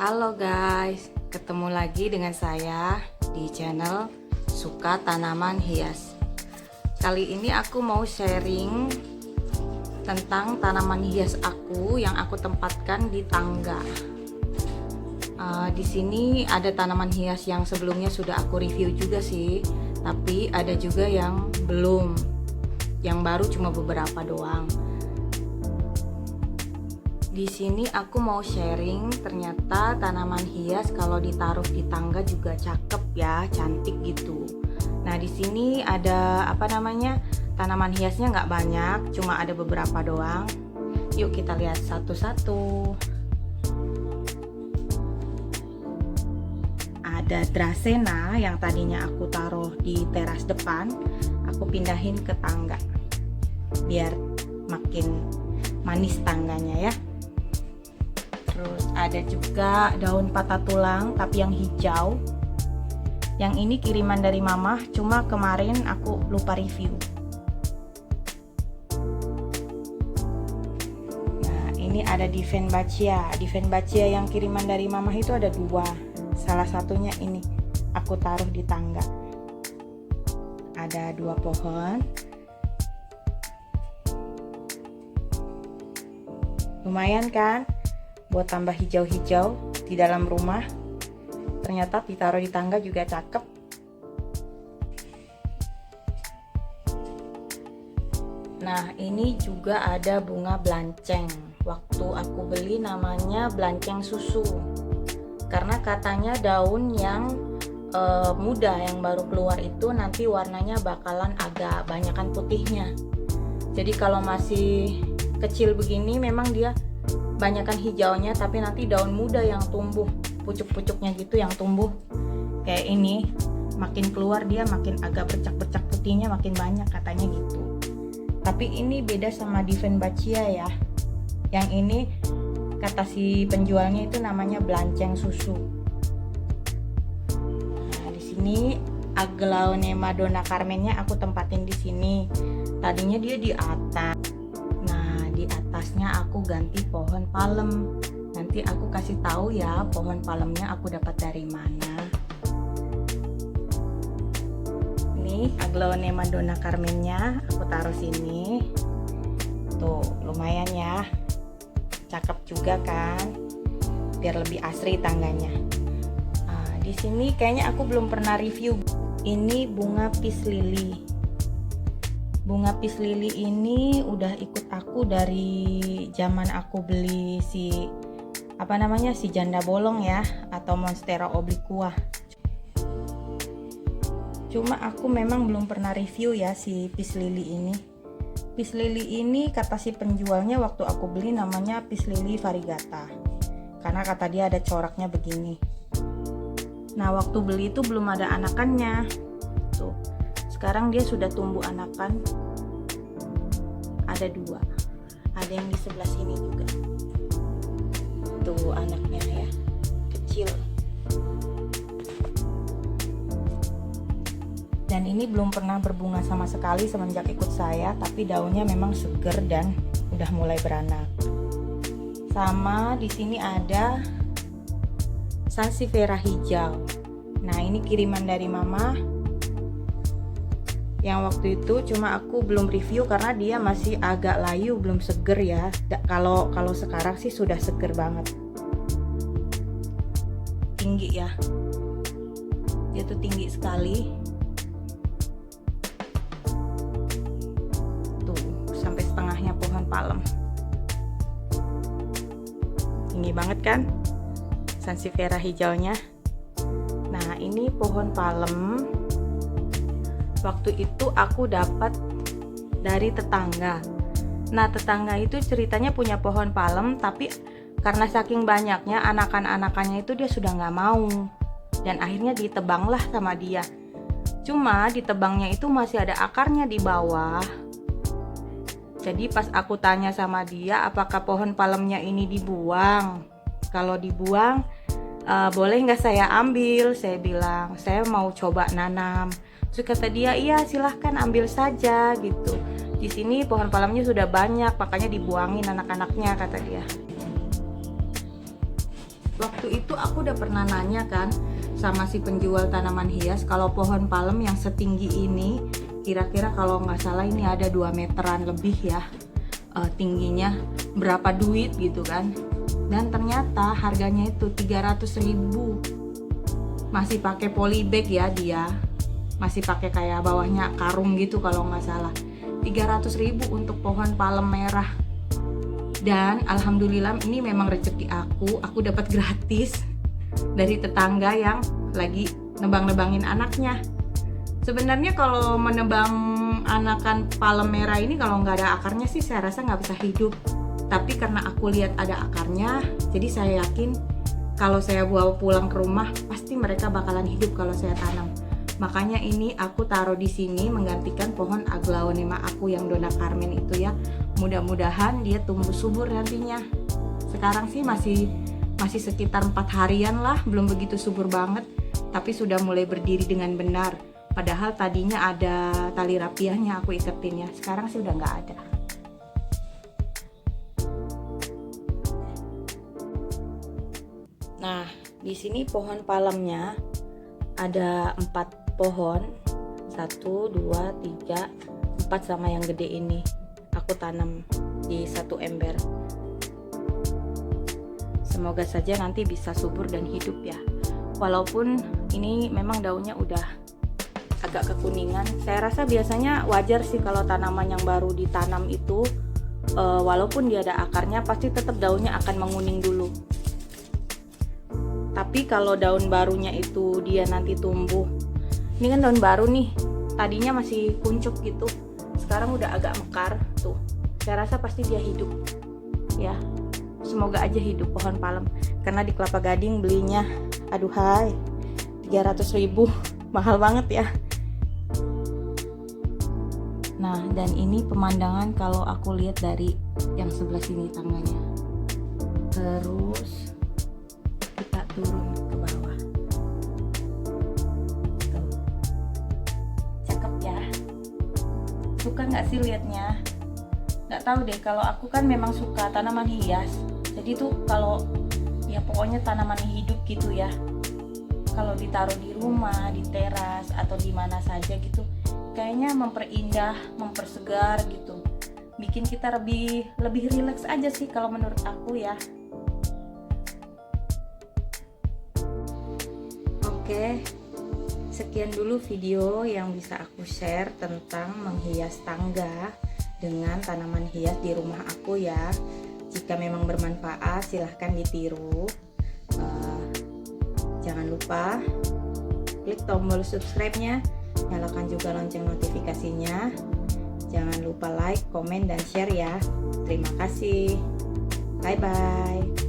Halo guys, ketemu lagi dengan saya di channel Suka Tanaman Hias. Kali ini aku mau sharing tentang tanaman hias aku yang aku tempatkan di tangga. Di sini ada tanaman hias yang sebelumnya sudah aku review juga sih, tapi ada juga yang belum, yang baru cuma beberapa doang. Di sini aku mau sharing, ternyata tanaman hias kalau ditaruh di tangga juga cakep ya, cantik gitu. Nah, di sini ada tanaman hiasnya nggak banyak, cuma ada beberapa doang. Yuk kita lihat satu-satu. Ada Dracena yang tadinya aku taruh di teras depan, aku pindahin ke tangga biar makin manis tangganya ya. Terus ada juga daun patah tulang tapi yang hijau. Yang ini kiriman dari mama, cuma kemarin aku lupa review. Nah, ini ada Diefenbachia. Diefenbachia yang kiriman dari mama itu ada dua. Salah satunya ini aku taruh di tangga. Ada dua pohon. Lumayan kan? Buat tambah hijau-hijau di dalam rumah. Ternyata ditaruh di tangga juga cakep. Nah, ini juga ada bunga blanceng. Waktu aku beli namanya blanceng susu, karena katanya daun yang muda yang baru keluar itu nanti warnanya bakalan agak banyakan putihnya. Jadi kalau masih kecil begini memang dia banyakan hijaunya, tapi nanti daun muda yang tumbuh, pucuk-pucuknya gitu yang tumbuh kayak ini, makin keluar dia makin agak bercak-bercak putihnya makin banyak katanya gitu. Tapi ini beda sama Diefenbachia ya. Yang ini kata si penjualnya itu namanya blanceng susu. Nah, di sini Aglaonema Donna Carmennya aku tempatin di sini. Tadinya dia di atas. Di atasnya aku ganti pohon palem. Nanti aku kasih tahu ya pohon palemnya aku dapat dari mana. Ini Aglaonema Donna Carmennya aku taruh sini. Tuh, lumayan ya. Cakep juga kan? Biar lebih asri tangganya. Nah, di sini kayaknya aku belum pernah review. Ini bunga peace lily. Bunga peace lily ini udah ikut aku dari zaman aku beli si janda bolong ya, atau Monstera obliqua. Cuma aku memang belum pernah review ya si peace lily ini. Peace lily ini kata si penjualnya waktu aku beli namanya peace lily variegata, karena kata dia ada coraknya begini. Nah, waktu beli itu belum ada anakannya. Tuh. Sekarang dia sudah tumbuh anakan, ada dua, ada yang di sebelah sini juga. Tuh anaknya ya, kecil. Dan ini belum pernah berbunga sama sekali semenjak ikut saya, tapi daunnya memang seger dan udah mulai beranak. Sama di sini ada Sansevieria hijau. Nah, ini kiriman dari mama. Yang waktu itu cuma aku belum review karena dia masih agak layu, belum seger ya. Kalau sekarang sih sudah seger banget. Tinggi ya. Dia tuh tinggi sekali. Tuh, sampai setengahnya pohon palem. Tinggi banget kan? Sansevieria hijaunya. Nah, ini pohon palem. Waktu itu aku dapat dari tetangga. Nah, tetangga itu ceritanya punya pohon palem, tapi karena saking banyaknya anakan-anakannya itu dia sudah nggak mau, dan akhirnya ditebanglah sama dia. Cuma ditebangnya itu masih ada akarnya di bawah. Jadi pas aku tanya sama dia apakah pohon palemnya ini dibuang, kalau dibuang boleh nggak saya ambil? Saya bilang saya mau coba nanam. Terus kata dia, iya silahkan ambil saja gitu. Di sini pohon palemnya sudah banyak, makanya dibuangin anak-anaknya kata dia. waktu itu aku udah pernah nanya kan sama si penjual tanaman hias, kalau pohon palem yang setinggi ini kira-kira kalau nggak salah ini ada 2 meteran lebih ya tingginya, berapa duit gitu kan. Dan ternyata harganya itu 300.000, masih pakai polybag ya, dia masih pakai kayak bawahnya karung gitu kalau nggak salah. 300.000 untuk pohon palem merah. Dan alhamdulillah ini memang rezeki aku dapat gratis dari tetangga yang lagi nebang-nebangin anaknya. Sebenarnya kalau menebang anakan palem merah ini kalau nggak ada akarnya sih saya rasa nggak bisa hidup. Tapi karena aku lihat ada akarnya, jadi saya yakin kalau saya bawa pulang ke rumah pasti mereka bakalan hidup kalau saya tanam. Makanya ini aku taruh di sini menggantikan pohon aglaonema aku yang Donna Carmen itu ya. Mudah-mudahan dia tumbuh subur nantinya. Sekarang sih masih sekitar 4 harian lah, belum begitu subur banget, tapi sudah mulai berdiri dengan benar. Padahal tadinya ada tali rapiahnya aku iketin ya, sekarang sih udah nggak ada. Nah, di sini pohon palemnya ada 4 pohon, 1, 2, 3, 4 sama yang gede ini aku tanam di 1 ember. Semoga saja nanti bisa subur dan hidup ya. Walaupun ini memang daunnya udah agak kekuningan, saya rasa biasanya wajar sih kalau tanaman yang baru ditanam itu walaupun dia ada akarnya pasti tetap daunnya akan menguning dulu. Tapi kalau daun barunya itu dia nanti tumbuh, ini kan daun baru nih, tadinya masih kuncup gitu, sekarang udah agak mekar tuh, saya rasa pasti dia hidup ya. Semoga aja hidup pohon palem, karena di Kelapa Gading belinya aduhai 300.000, mahal banget ya. Nah, dan ini pemandangan kalau aku lihat dari yang sebelah sini tangganya. Terus kita turun ke bawah. Tuh. Cakep ya. Suka nggak sih liatnya? Nggak tahu deh, kalau aku kan memang suka tanaman hias. Jadi tuh kalau ya pokoknya tanaman hidup gitu ya. Kalau ditaruh di rumah, di teras atau di mana saja gitu, kayaknya memperindah, mempersegar gitu. Bikin kita lebih rileks aja sih kalau menurut aku ya. Oke, sekian dulu video yang bisa aku share tentang menghias tangga dengan tanaman hias di rumah aku ya. Jika memang bermanfaat silahkan ditiru. Jangan lupa klik tombol subscribe-nya, nyalakan juga lonceng notifikasinya. Jangan lupa like, komen, dan share ya. Terima kasih. Bye-bye.